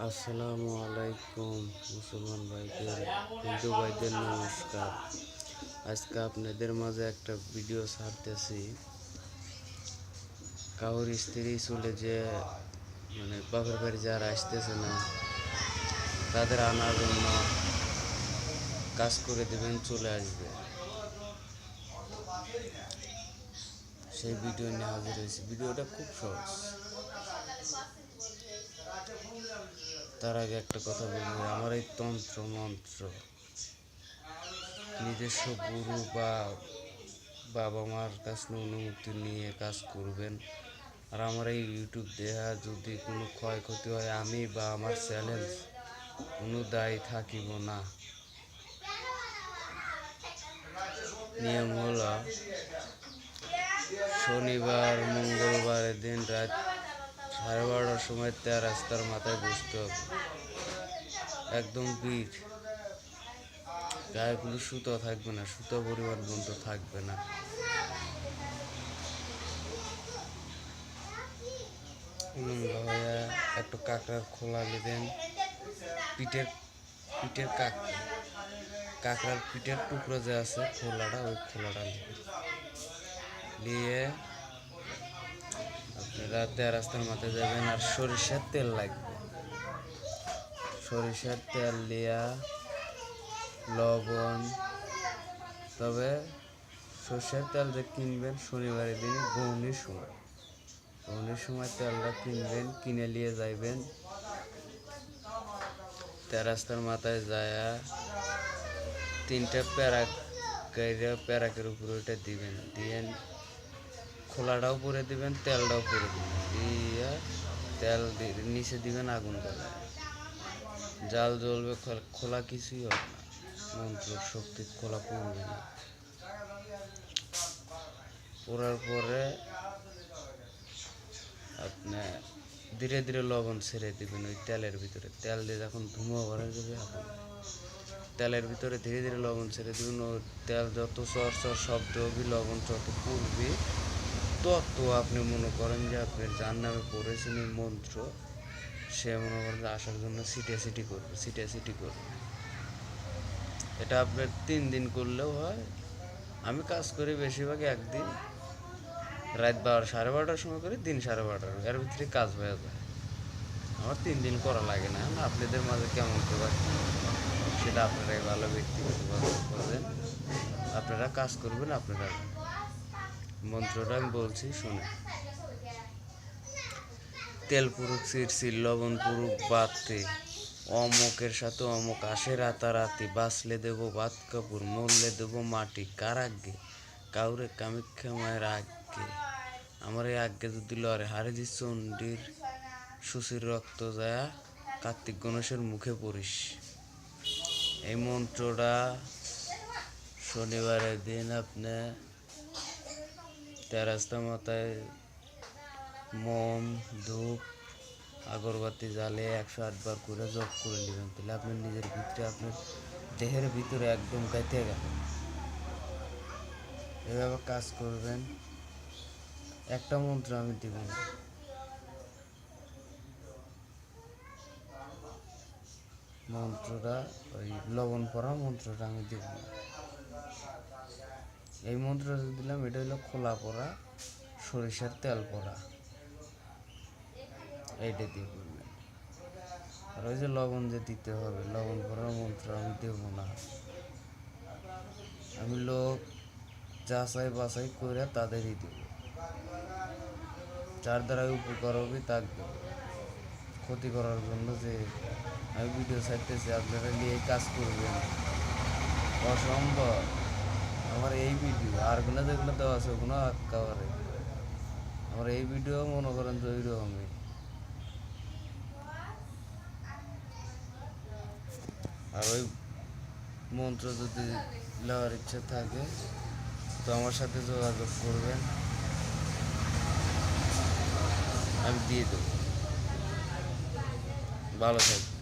আসসালামু আলাইকুম মুসলমান ভাইদের, হিন্দু ভাইদের নমস্কার। আজকে আপনাদের মাঝে একটা ভিডিও ছাড়তেছি। কাউর স্ত্রী চলে যে বাপের বাড়ি যারা আসতেছে না তাদের আনার জন্য কাজ করে দেবেন, চলে আসবে। সেই ভিডিও নিয়ে হাজির হয়েছি। ভিডিওটা খুব সহজ। তার আগে একটা কথা বলবো, আমার এই তন্ত্র মন্ত্র নিজস্ব গুরু বা বাবা মার কাছে অনুমতি নিয়ে কাজ করবেন। আর আমার এই ইউটিউব দেখা যদি কোনো ক্ষয়ক্ষতি হয়, আমি বা আমার চ্যানেল কোনো দায়ী থাকিব না। নিয়ম হলো, শনিবার মঙ্গলবারের দিন রাত 12:30টার সময় রাস্তার মাথায় বসতে হবে। একদম ভিড়, গায়ে কোনো সুতো থাকবে না, সুতো পরিমাণ পর্যন্ত থাকবে না। একটু কাঁকড়ার খোলা নেবেন, পিঠের পিঠের কাঁকড়ার পিঠের টুকরো যে আছে খোলাটা, ওই খোলাটা নিয়ে আপনারা রাস্তার মাথায় যাবেন। আর সরিষার তেল লাগবে, সরিষার তেল লিয়া লবণ। তবে সর্ষের তেল যে কিনবেন শনিবারের দিন গৌনির সময় তেলটা কিনবেন, কিনে নিয়ে যাইবেন। রাস্তার মাথায় যায় 3টা প্যারাকের উপরে ওইটা দিবেন, দিয়ে খোলাটাও পরে দিবেন, তেলটাও পরে দিবেন, দিয়ে তেল নিচে দিবেন আগুন জ্বালায়। জাল জ্বলবে, খোলা কিছুই হবে না, মন্ত্র শক্তি খোলা পড়বে না। পড়ার পরে আপনি ধীরে ধীরে লবণ ছেড়ে দিবেন ওই তেলের ভিতরে। তেল দিয়ে যখন ধুমো ভরে যাবে, এখন তেলের ভিতরে ধীরে ধীরে লবণ ছেড়ে দিবেন। ও তেল যত চর শব্দ হবে, লবণ যত পড়বে, তত আপনি মনে করেন যে আপনার যার নামে পড়েছেন এই মন্ত্র, সে মনে করেন যে আসার জন্য সিটি করবে। এটা আপনার 3 দিন করলেও হয়। আমি কাজ করি বেশিরভাগ একদিন রাত 12:30টার সময় করি, দিন 12:30টার, এর ভিতরে কাজ হয়ে যায়। আমার 3 দিন করা লাগে না। আপনাদের মাঝে কেমন করে সেটা আপনারাই ভালো ব্যক্তিগতভাবে করবেন। আপনারা কাজ করবেন। আপনারা মন্ত্রটা আমি বলছি, শুনে। তেল পুরুক চিরচির, লবণ পুরুক বাতে, অমুকের সাথে অমুক আসে রাতারাতি, বাঁচলে দেবো ভাত কাপড়, মরলে দেবো মাটি। কার আগে? কাউরে কামাখ্যা মায়ের আগে। আমার এই আগে যদি লড়ে হারে দি চণ্ডীর সুশীর রক্ত যায় কার্তিক গণেশের মুখে পড়িস। এই মন্ত্রটা শনিবারের দিন আপনি রাস্তার মাথায় মোম ধূপ আগরবাতি জ্বালে 108 বার করে জপ করে নেবেন। তাহলে আপনার নিজের ভিতরে, আপনার দেহের ভিতরে একদম গাইতে গেল। এভাবে কাজ করবেন। একটা মন্ত্র আমি দিব না, মন্ত্রটা ওই লবণ পড়া মন্ত্রটা আমি দিব না। এই মন্ত্রটা দিলাম, এটা হলো খোলা পড়া সরিষার তেল পড়া, এইটা দিয়ে করবেন। আর ওই যে লবণ যে দিতে হবে, লবণ পড়ার মন্ত্র আমি দেব না। আমি লোক যাচাই বাছাই করে তাদেরই দেব, যার দ্বারা উপকার হবে তার দেব। ক্ষতি করার জন্য যে আমি ভিডিও ছাড়তেছি, আপনারা নিয়ে কাজ করবেন, অসম্ভব। আমার এই ভিডিও আরগুলো যেগুলো দেওয়া আছে ওগুলো একেবারে আমার এই ভিডিও মনে করেন যে ওই রকমই। আর ওই মন্ত্র যদি নেওয়ার ইচ্ছা থাকে তো আমার সাথে যোগাযোগ করবেন, আমি দিয়ে দেবো। ভালো থাকবেন।